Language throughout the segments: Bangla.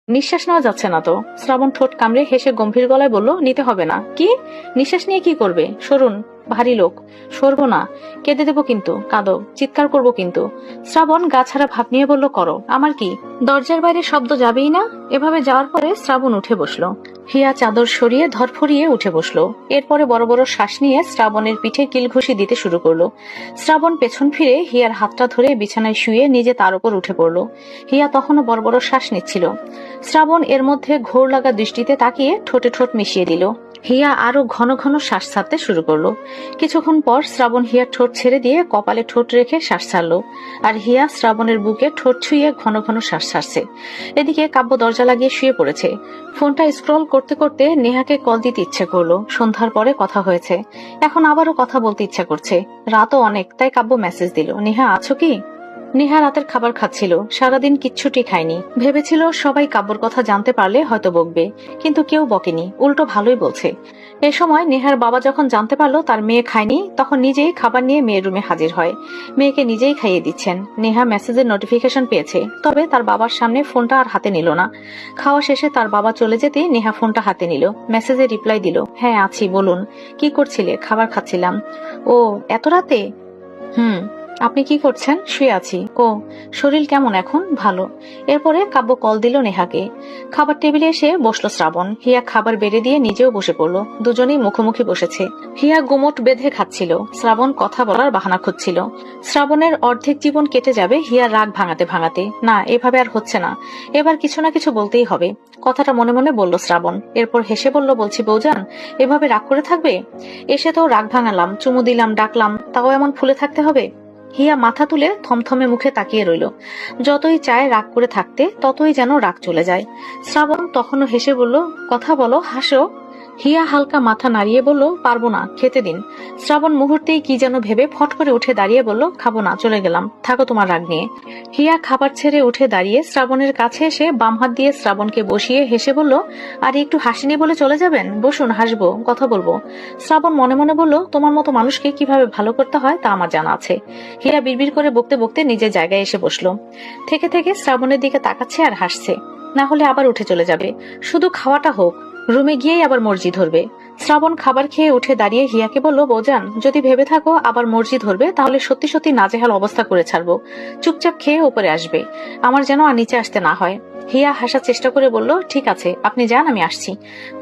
নিঃশ্বাস নেওয়া যাচ্ছে না তো। শ্রাবণ ঠোঁট কামড়ে হেসে গম্ভীর গলায় বলল, নিতে হবে না। কি? নিঃশ্বাস নিয়ে কি করবে? সরুন, ভারী লোক। সরবো না। কেঁদে দেবো কিন্তু, কাঁদো, চিৎকার করবো কিন্তু। শ্রাবণ গা ছাড়া ভাব নিয়ে বলল, করো, আমার কি। দরজার বাইরে শব্দ যাবেই না। এভাবে যাওয়ার পরে শ্রাবণ উঠে বসলো। হিয়া চাদর সরিয়ে ধরফরিয়ে উঠে বসলো। এরপরে বড় বড় শ্বাস নিয়ে শ্রাবণের পিঠে কিলঘুষি দিতে শুরু করলো। শ্রাবণ পেছন ফিরে হিয়ার হাতটা ধরে বিছানায় শুয়ে নিজে তার উপর উঠে পড়লো। হিয়া তখনও বড় বড় শ্বাস নিচ্ছিল। শ্রাবণ এর মধ্যে ঘোর লাগা দৃষ্টিতে তাকিয়ে ঠোঁটে ঠোঁট মিশিয়ে দিল। হিয়া আরো ঘন ঘন শ্বাস ছাড়তে শুরু করলো। কিছুক্ষণ পর শ্রাবণ হিয়ার ঠোঁট ছেড়ে দিয়ে কপালে ঠোঁট রেখে শ্বাস ছাড়লো। আর হিয়া শ্রাবণের বুকে ঠোঁট ছুঁয়ে ঘন ঘন শ্বাস ছাড়ছে। এদিকে কাব্য দরজা লাগিয়ে শুয়ে পড়েছে। ফোনটা স্ক্রল করতে করতে নেহাকে কল দিতে ইচ্ছে করলো। সন্ধ্যার পরে কথা হয়েছে, এখন আবারও কথা বলতে ইচ্ছা করছে। রাতও অনেক, তাই কাব্য মেসেজ দিল, নেহা আছো কি? নেহা রাতের খাবার খাচ্ছিল, সারাদিন কিচ্ছুটি খায়নি। ভেবেছিল সবাই কাব্যর কথা জানতে পারলে হয়তো বকবে, কিন্তু কেউ বকেনি, উল্টো ভালোই বলছে। এ সময় নেহার বাবা যখন জানতে পারলো তার মেয়ে খায়নি, তখন নিজেই খাবার নিয়ে মেয়ের রুমে হাজির হয়। মেয়েকে নিজেই খাইয়ে দিচ্ছেন। নেহা মেসেজের নোটিফিকেশন পেয়েছে, তবে তার বাবার সামনে ফোনটা আর হাতে নিল না। খাওয়া শেষে তার বাবা চলে যেতে নেহা ফোনটা হাতে নিল। মেসেজে রিপ্লাই দিল, হ্যাঁ আছি, বলুন। কি করছিলে? খাবার খাচ্ছিলাম। ও, এত রাতে? হুম। আপনি কি করছেন? শুয়ে আছি। ও, শরীর কেমন এখন? ভালো। এরপরে কাব্য কল দিল নেহাকে। খাবার টেবিলে এসে বসলো শ্রাবণ। হিয়া খাবার বেড়ে দিয়ে নিজেও বসে পড়লো। দুজনেই মুখোমুখি বসেছে। হিয়া গুমট বেঁধে খাচ্ছিল, শ্রাবণ কথা বলার বাহানা খুঁজছিল। শ্রাবণের অর্ধেক জীবন কেটে যাবে হিয়ার রাগ ভাঙাতে ভাঙাতে। না, এভাবে আর হচ্ছে না। এবার কিছু না কিছু বলতেই হবে। কথাটা মনে মনে বলল শ্রাবণ। এরপর হেসে বলল, বলছি বৌজান, এভাবে রাগ করে থাকবে? এসে তো রাগ ভাঙালাম, চুমু দিলাম, ডাকলাম, তাও এমন ফুলে থাকতে হবে? হিয়া মাথা তুলে থমথমে মুখে তাকিয়ে রইল। যতই চায় রাগ করে থাকতে, ততই যেন রাগ চলে যায়। শ্রাবণ তখনও হেসে বলল, কথা বলো, হাসো। হিয়া হালকা মাথা নাড়িয়ে বলল, পারবো না, খেতে দিন। শ্রাবণ মুহূর্তেই কি যেন ভেবে ফট করে উঠে দাঁড়িয়ে বলল, খাবো না, চলে গেলাম, থাকো তোমার রাগ নিয়ে। হিয়া খাবার ছেড়ে উঠে দাঁড়িয়ে শ্রাবণের কাছে এসে বাম হাত দিয়ে শ্রাবণকে বসিয়ে হেসে বলল, আর একটু হাসিনি বলে চলে যাবেন? বসুন, হাসবো, কথা বলবো। শ্রাবণ মনে মনে বলল, তোমার মতো মানুষকে কিভাবে ভালো করতে হয় তা আমার জানা আছে। হিয়া বিড়বিড় করে বকতে বকতে নিজের জায়গায় এসে বসলো। থেকে থেকে শ্রাবণের দিকে তাকাচ্ছে আর হাসছে। না হলে আবার উঠে চলে যাবে। শুধু খাওয়াটা হোক, রুমে গিয়েই আবার মর্জি ধরবে। শ্রাবণ খাবার খেয়ে উঠে দাঁড়িয়ে হিয়াকে বলল, বৌজান, যদি ভেবে থাকো আবার মর্জি ধরবে, তাহলে সত্যি সত্যি নাজেহাল অবস্থা করে ছাড়বো। চুপচাপ খেয়ে উপরে আসবে, আমার যেন আর নিচে আসতে না হয়। হিয়া হাসার চেষ্টা করে বলল, ঠিক আছে, আপনি যান, আমি আসছি।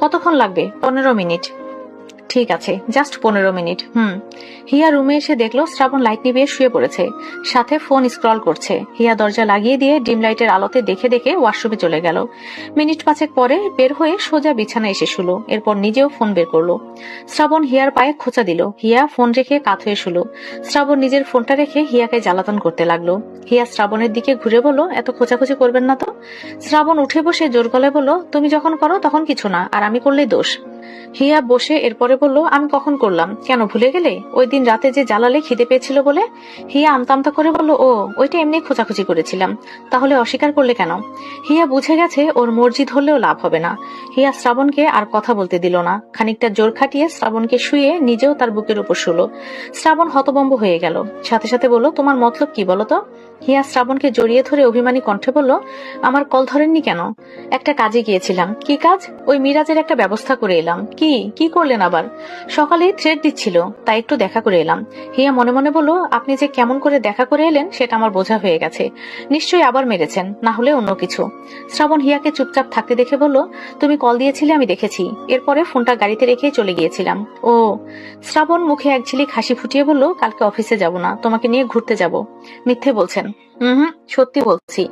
কতক্ষণ লাগবে? 15 মিনিট। ঠিক আছে, জাস্ট 15 মিনিট। হিয়া রুমে এসে দেখলো শ্রাবণ লাইট নিভিয়ে শুয়ে পড়েছে, সাথে ফোন স্ক্রল করছে। হিয়া দরজা লাগিয়ে দিয়ে ডিম লাইটের আলোতে দেখে দেখে ওয়াশরুমে চলে গেল। মিনিট 5 পরে বের হয়ে সোজা বিছানায় এসে শুলো। এরপর নিজেও ফোন বের করলো। শ্রাবণ হিয়ার পায়ে খোঁচা দিল। হিয়া ফোন রেখে কাত হয়ে শুলো। শ্রাবণ নিজের ফোনটা রেখে হিয়াকে জ্বালাতন করতে লাগলো। হিয়া শ্রাবণের দিকে ঘুরে বলল, এত খোঁচাখুচি করবেন না তো। শ্রাবণ উঠে বসে জোর গলায় বলল, তুমি যখন করো তখন কিছু না, আর আমি করলেই দোষ। হিয়া বসে এরপরে বলল, আমি কখন করলাম? কেন ভুলে গেলে? ওই দিন রাতে যে জ্বালালে খিদে পেয়েছিল বলে। হিয়া আমতা আমতা করে বলল, ও, ওইটা এমনি খোঁচাখুচি করেছিলাম। তাহলে অস্বীকার করলে কেন? হিয়া বুঝে গেছে ওর মর্জি ধরলেও লাভ হবে না। হিয়া শ্রাবণকে আর কথা বলতে দিল না। খানিকটা জোর খাটিয়ে শ্রাবণকে শুয়ে নিজেও তার বুকের উপর শুলো। শ্রাবণ হতভম্ব হয়ে গেল। সাথে সাথে বলল, তোমার মতলব কি বলো তো? হিয়া শ্রাবণকে জড়িয়ে ধরে অভিমানী কণ্ঠে বলল, আমার কল ধরেননি কেন? একটা কাজে গিয়েছিলাম। কি কাজ? ওই মিরাজের একটা ব্যবস্থা করে এলাম। কি কি করলেন আবার? সকালে থ্রেড দিচ্ছিল, তাই একটু দেখা করে এলাম। হিয়া মনে মনে বলল, আপনি যে কেমন করে দেখা করে এলেন সেটা আমার বোঝা হয়ে গেছে। নিশ্চয়ই আবার মেরেছেন, না হলে অন্য কিছু। শ্রাবণ হিয়াকে চুপচাপ থাকতে দেখে বলল, তুমি কল দিয়েছিলে, আমি দেখেছি। এরপরে ফোনটা গাড়িতে রেখেই চলে গিয়েছিলাম। ও। শ্রাবণ মুখে এক ঝিলিক হাসি ফুটিয়ে বলল, কালকে অফিসে যাব না, তোমাকে নিয়ে ঘুরতে যাব। মিথ্যে বলছেন? সত্যি বলছি।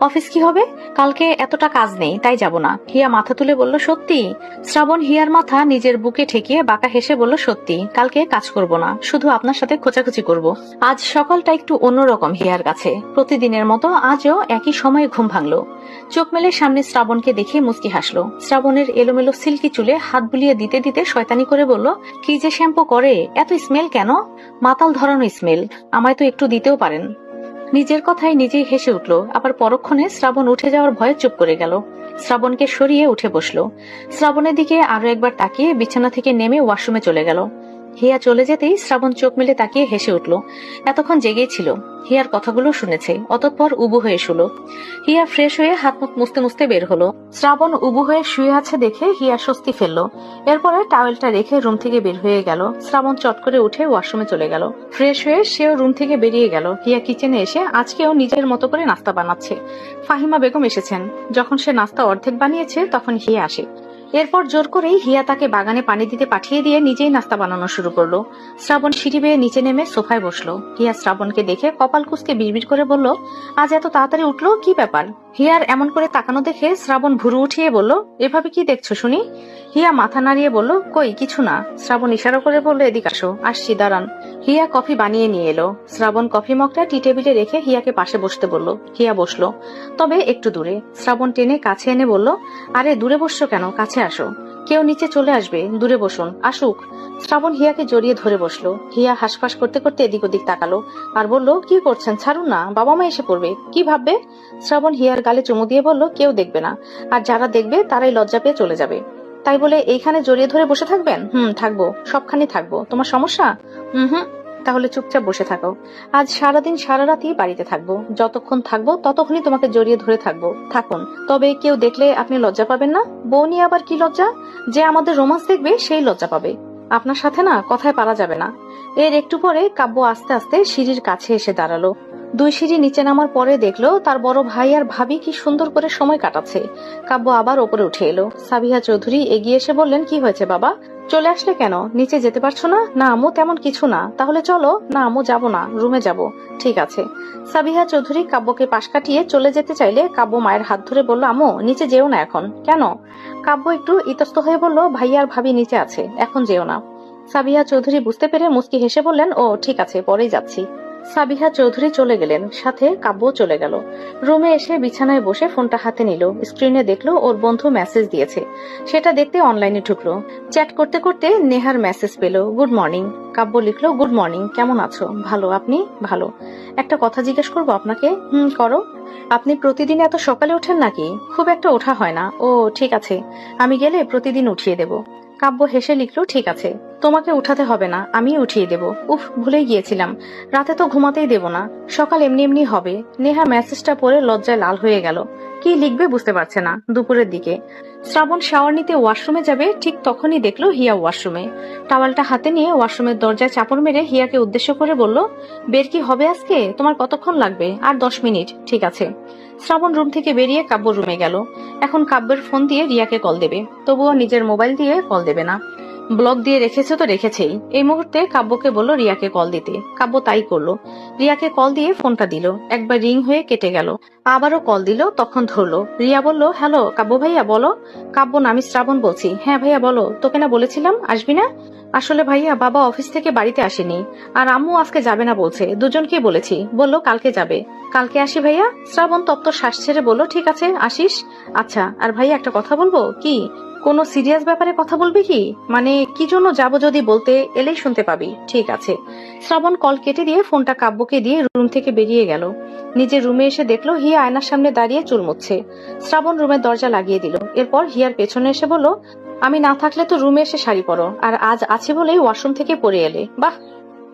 অফিস কি হবে? কালকে এতটা কাজ নেই, তাই যাব না। হিয়া মাথা তুলে বলল, সত্যি? শ্রাবণ হিয়ার মাথা নিজের বুকে ঠেকিয়ে বাঁকা হেসে বলল, সত্যি, কালকে কাজ করব না, শুধু আপনার সাথে খোঁচাখুচি করব। আজ সকালটা একটু অন্যরকম হিয়ার কাছে। প্রতিদিনের মতো আজও একই সময়ে ঘুম ভাঙলো। চোখ মেলে সামনে শ্রাবণকে দেখে মুচকি হাসলো। শ্রাবণের এলোমেলো সিল্কি চুলে হাত বুলিয়ে দিতে দিতে শয়তানি করে বলল, কি যে শ্যাম্পু করে, এত স্মেল কেন? মাতাল ধরানো স্মেল। আমায় তো একটু দিতেও পারেন। নিজের কথায় নিজেই হেসে উঠল। আবার পরক্ষণে শ্রাবণ উঠে যাওয়ার ভয়ে চুপ করে গেল। শ্রাবণকে সরিয়ে উঠে বসলো। শ্রাবণের দিকে আরো একবার তাকিয়ে বিছানা থেকে নেমে ওয়াশরুমে চলে গেল। হিয়া চলে যেতেই শ্রাবণ চোখ মেলে তাকিয়ে হেসে উঠল। এতক্ষণ জেগেই ছিল, হিয়ার কথাগুলো শুনেছে, অতঃপর উবু হয়ে শুলো। হিয়া ফ্রেশ হয়ে হাত মুখ মুছতে মুছতে বের হলো। শ্রাবণ উবু হয়ে শুয়ে আছে দেখে হিয়া স্বস্তি ফেললো। এরপরে টাওয়েলটা রেখে রুম থেকে বের হয়ে গেল। শ্রাবণ চট করে উঠে ওয়াশরুমে চলে গেল। ফ্রেশ হয়ে সেও রুম থেকে বেরিয়ে গেল। হিয়া কিচেনে এসে আজকেও নিজের মতো করে নাস্তা বানাচ্ছে। ফাহিমা বেগম এসেছেন। যখন সে নাস্তা অর্ধেক বানিয়েছে তখন হিয়া আসে। এরপর জোর করেই হিয়া তাকে বাগানে পানি দিতে পাঠিয়ে দিয়ে নিজেই নাস্তা বানানো শুরু করলো। শ্রাবণ সিঁড়ি বেয়ে নিচে নেমে সোফায় বসলো। হিয়া শ্রাবণকে দেখে কপাল কুঁচকে বিড়বিড় করে বলল, আজ এত তাড়াতাড়ি উঠলো, কি ব্যাপার? হিয়ার এমন করে তাকানো দেখে শ্রাবণ ভুরু উঠিয়ে বলল, এভাবে কি দেখছো শুনি? হিয়া মাথা নাড়িয়ে বলল, কই কিছু না। শ্রাবণ ইশারা করে বলল, এদিক আসো, আসছি দাঁড়ান। হিয়া কফি বানিয়ে নিয়ে এলো। শ্রাবণ কফি মগটা টি টেবিলে রেখে হিয়াকে পাশে বসতে বলল। হিয়া বসলো, তবে একটু দূরে। শ্রাবণ টেনে কাছে এনে বলল, আরে দূরে বসছো কেন, কাছে আসো। কেউ নিচে চলে আসবে, দূরে বসুন, আসুক। শ্রাবণ হিয়াকে জড়িয়ে ধরে বসলো। হিয়া হাসফাস করতে করতে এদিক ওদিক তাকালো আর বলল, কি করছেন, ছাড়ুন না, বাবা মা এসে পড়বে, কি ভাববে? শ্রাবণ হিয়ার গালে চুমু দিয়ে বলল, কেউ দেখবে না, আর যারা দেখবে তারাই লজ্জা পেয়ে চলে যাবে। তাই বলে এইখানে জড়িয়ে ধরে বসে থাকবেন? থাকবো, সবখানে থাকবো, তোমার সমস্যা? হুম, তাহলে চুপচাপ বসে থাকো। আজ সারাদিন সারা রাতই বাড়িতে থাকবো, যতক্ষণ থাকবো ততক্ষণই তোমাকে জড়িয়ে ধরে থাকবো, থাকুন। তবে কেউ দেখলে আপনি লজ্জা পাবেন না? বউ নিয়ে আবার কি লজ্জা? যে আমাদের রোমান্স দেখবে সেই লজ্জা পাবে। আপনার সাথে না কথায় পারা যাবে না। এর একটু পরে কাব্য আস্তে আস্তে সিঁড়ির কাছে এসে দাঁড়ালো। 2 সিঁড়ি নিচে নামার পরে দেখলো তার বড় ভাই আর ভাবি কি সুন্দর করে সময় কাটাচ্ছে। কাব্য আবার ওপরে উঠে এলো। সাবিহা চৌধুরী এগিয়ে এসে বললেন, কি হয়েছে বাবা, চলে আসলে কেন? নিচে যেতে পারছো না? না আম্মু, তেমন কিছু না। তাহলে চলো। না আম্মু, যাবো না, রুমে যাব। ঠিক আছে। সাবিহা চৌধুরী কাব্যকে পাশ কাটিয়ে চলে যেতে চাইলে কাব্য মায়ের হাত ধরে বলল, আম্মু নিচে যেও না এখন। কেন? কাব্য একটু ইতস্ত হয়ে বলল, ভাইয়া আর ভাবি নিচে আছে, এখন যেও না। সাবিহা চৌধুরী বুঝতে পেরে মুচকি হেসে বললেন, ও ঠিক আছে, পরেই যাচ্ছি। সাবিহা চৌধুরী চলে গেলেন, সাথে কাব্য চলে গেল। রুমে এসে বিছানায় বসে ফোনটা হাতে নিল। স্ক্রিনে দেখলো ওর বন্ধু মেসেজ দিয়েছে। সেটা দেখতে অনলাইনে ঢুকলো। চ্যাট করতে করতে নেহার মেসেজ পেল, গুড মর্নিং। কাব্য লিখলো, গুড মর্নিং, কেমন আছো? ভালো, আপনি? ভালো। একটা কথা জিজ্ঞেস করবো আপনাকে? করো। আপনি প্রতিদিন এত সকালে ওঠেন নাকি? খুব একটা ওঠা হয় না। ও ঠিক আছে, আমি গেলে প্রতিদিন উঠিয়ে দেব। কাব্য হেসে লিখলো, ঠিক আছে, তোমাকে উঠাতে হবে না, আমি উঠিয়ে দেব। উফ, ভুলেই গিয়েছিলাম, রাতে তো ঘুমাতেই দেব না, সকাল এমনি এমনি হবে। নেহা মেসেজটা পড়ে লজ্জায় লাল হয়ে গেল। কি লিখবে বুঝতে পারছে না। দুপুরের দিকে শ্রাবণ শাওয়ার নিতে ওয়াশরুমে যাবে, ঠিক তখনই দেখলো হিয়া ওয়াশরুমে। টাওয়ালটা হাতে নিয়ে ওয়াশরুমের দরজায় চাপড় মেরে হিয়াকে উদ্দেশ্য করে বলল, বের কি হবে আজকে? তোমার কতক্ষণ লাগবে? আর 10 মিনিট। ঠিক আছে। শ্রাবণ রুম থেকে বেরিয়ে কাব্য রুমে গেল। এখন কাব্যের ফোন দিয়ে রিয়াকে কল দেবে, তবুও নিজের মোবাইল দিয়ে কল দেবে না। ব্লক দিয়ে রেখেছে তো রেখেছেই। এই মুহূর্তে কাব্যকে বলল রিয়াকে কল দিতে। কাব্য তাই করলো। রিয়াকে কল দিয়ে ফোনটা দিল। একবার রিং হয়ে কেটে গেল। আবারও কল দিল, তখন ধরলো। রিয়া বলল, হ্যালো কাব্য ভাইয়া, বলো। কাব্য, আমি শ্রাবণ বলছি। হ্যাঁ ভাইয়া বলো, তোকে না বলেছিলাম আসবি না? আসলে ভাইয়া বাবা অফিস থেকে বাড়িতে আসেনি, আর আম্মু আজকে যাবে না বলছে। দুজনকে বলেছি, বললো কালকে যাবে। কালকে আসি ভাইয়া। শ্রাবণ তপ্ত শ্বাস ছেড়ে বলল, ঠিক আছে আসিস। আচ্ছা, আর ভাইয়া একটা কথা বলবো। কি? কোনো সিরিয়াস ব্যাপারে কথা বলবি কি? মানে কি জন্য যাবো যদি বলতে, এলেই শুনতে পাবি। ঠিক আছে। শ্রাবণ কল কেটে দিয়ে ফোনটা কাব্যকে দিয়ে রুম থেকে বেরিয়ে গেল। নিজের রুমে এসে দেখলো হিয়া আয়নার সামনে দাঁড়িয়ে চুল মুছছে। শ্রাবণ রুমের দরজা লাগিয়ে দিল। এরপর হিয়ার পেছনে এসে বলল, আমি না থাকলে তো রুমে এসে শাড়ি পরো, আর আজ আছে বলেই ওয়াশরুম থেকে পরে এলে, বাহ।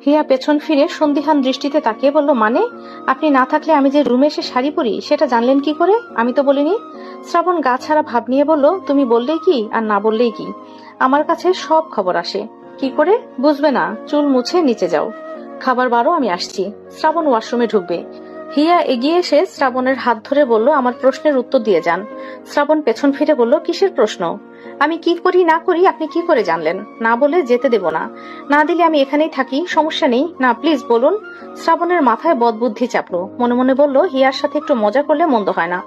হিয়া পেছন ফিরে সন্দিহান দৃষ্টিতে তাকিয়ে বলল, মানে আপনি না থাকলে আমি যে রুমে এসে শাড়ি পরি সেটা জানলেন কি করে? আমি তো বলিনি। শ্রাবণ গা ছাড়া ভাব নিয়ে বলল, তুমি বললেই কি আর না বললেই কি, আমার কাছে সব খবর আসে। কি করে বুঝবে না? চুল মুছে নিচে যাও, খাবার বারো, আমি আসছি। শ্রাবণ ওয়াশরুমে ঢুকবে। হিয়া এগিয়ে এসে শ্রাবণের হাত ধরে বলল, আমার প্রশ্নের উত্তর দিয়ে যান। শ্রাবণ পেছন ফিরে বলল, কিসের প্রশ্ন? আমি কি করি না করি আপনি কি করে জানলেন? না বলে যেতে দেব না। না দিলে আমি এখানেই থাকি, সমস্যা নেই। না প্লিজ বলুন। শ্রাবণের মাথায় বদবুদ্ধি চাপলো। মনে মনে বলল, হিয়ার সাথে একটু মজা করলে মন্দ হয় না।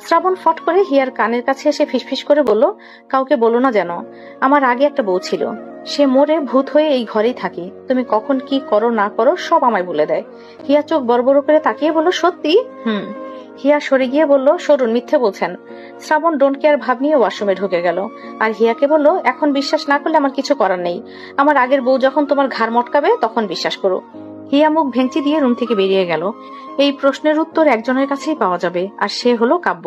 শ্রাবণ ফট করে হিয়ার কানের কাছে এসে ফিসফিস করে বলল, কাউকে বলো না যেন। আমার আগে একটা বউ ছিল, সে মরে ভূত হয়ে এই ঘরেই থাকে। তুমি কখন কি করো না করো সব আমায় বলে দেয়। হিয়া চোখ বড় বড় করে তাকিয়ে বলল, সত্যি? হিয়া সরে গিয়ে বলল, সরুন, মিথ্যে বলছেন। শ্রাবণ ডোন্ট কেয়ার ভাব নিয়ে ওয়াশরুমে ঢুকে গেল। আর হিয়াকে বলল, এখন বিশ্বাস না করলে আমার কিছু করার নেই। আমার আগের বউ যখন তোমার ঘাড় মটকাবে তখন বিশ্বাস করো। হিয়া মুখ ভেঙচি দিয়ে রুম থেকে বেরিয়ে গেল। এই প্রশ্নের উত্তর একজনের কাছেই পাওয়া যাবে, আর সে হলো কাব্য।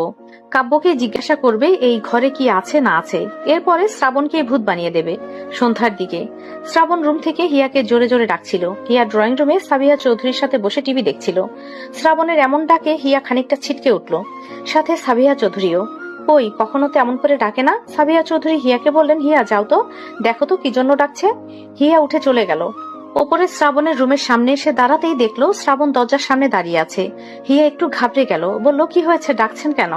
কাব্যকে জিজ্ঞাসা করবে এই ঘরে কি আছে না আছে, এরপরে শ্রাবণকে ভূত বানিয়ে দেবে। সন্ধ্যার দিকে শ্রাবণ রুম থেকে হিয়াকে জোরে জোরে ডাকছিল। হিয়া ড্রয়িং রুমে সাবিহা চৌধুরীর সাথে বসে টিভি দেখছিল। শ্রাবণের এমন ডাকে হিয়া খানিকটা ছিটকে উঠল, সাথে সাবিহা চৌধুরীও। ওই কখনো তো এমন করে ডাকে না। সাবিহা চৌধুরী হিয়াকে বললেন, হিয়া যাও তো, দেখো তো কি জন্য ডাকছে। হিয়া উঠে চলে গেল। ওপরে শ্রাবণের রুমের সামনে এসে দাঁড়াতেই দেখলো শ্রাবণ দরজার সামনে দাঁড়িয়ে আছে। হিয়া একটু ঘাবড়ে গেল, বলল, কি হয়েছে, ডাকছেন কেন?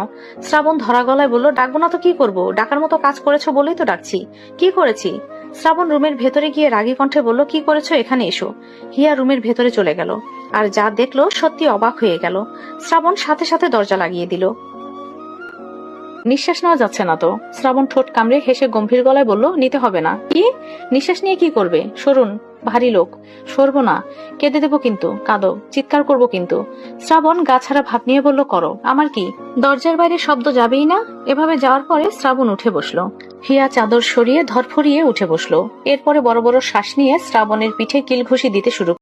শ্রাবণ ধরা গলায় বলল, ডাকবো না তো কি করব, ডাকার মতো কাজ করেছো বলেই তো ডাকছি। কি করেছি? শ্রাবণ রুমের ভেতরে গিয়ে রাগী কণ্ঠে বলল, কি করেছো, এখানে এসো। হিয়া রুমের ভেতরে চলে গেল, আর যা দেখলো সত্যি অবাক হয়ে গেল। শ্রাবণ সাথে সাথে দরজা লাগিয়ে দিল। নিঃশ্বাস নেওয়া যাচ্ছে না তো। শ্রাবণ ঠোঁট কামড়ে হেসে গম্ভীর গলায় বলল, নিতে হবে না। কি? নিঃশ্বাস নিয়ে কি করবে? সরুন, ভারী লোক। সরবো না, কেঁদে দেবো কিন্তু, কাঁদো, চিৎকার করবো কিন্তু। শ্রাবণ গা ছাড়া ভাব নিয়ে বলল, করো, আমার কি? দরজার বাইরে শব্দ যাবেই না। এভাবে যাওয়ার পরে শ্রাবণ উঠে বসলো। হিয়া চাদর সরিয়ে ধরফরিয়ে উঠে বসলো। এরপরে বড় বড় শ্বাস নিয়ে শ্রাবণের পিঠে কিল ঘুষি দিতে শুরু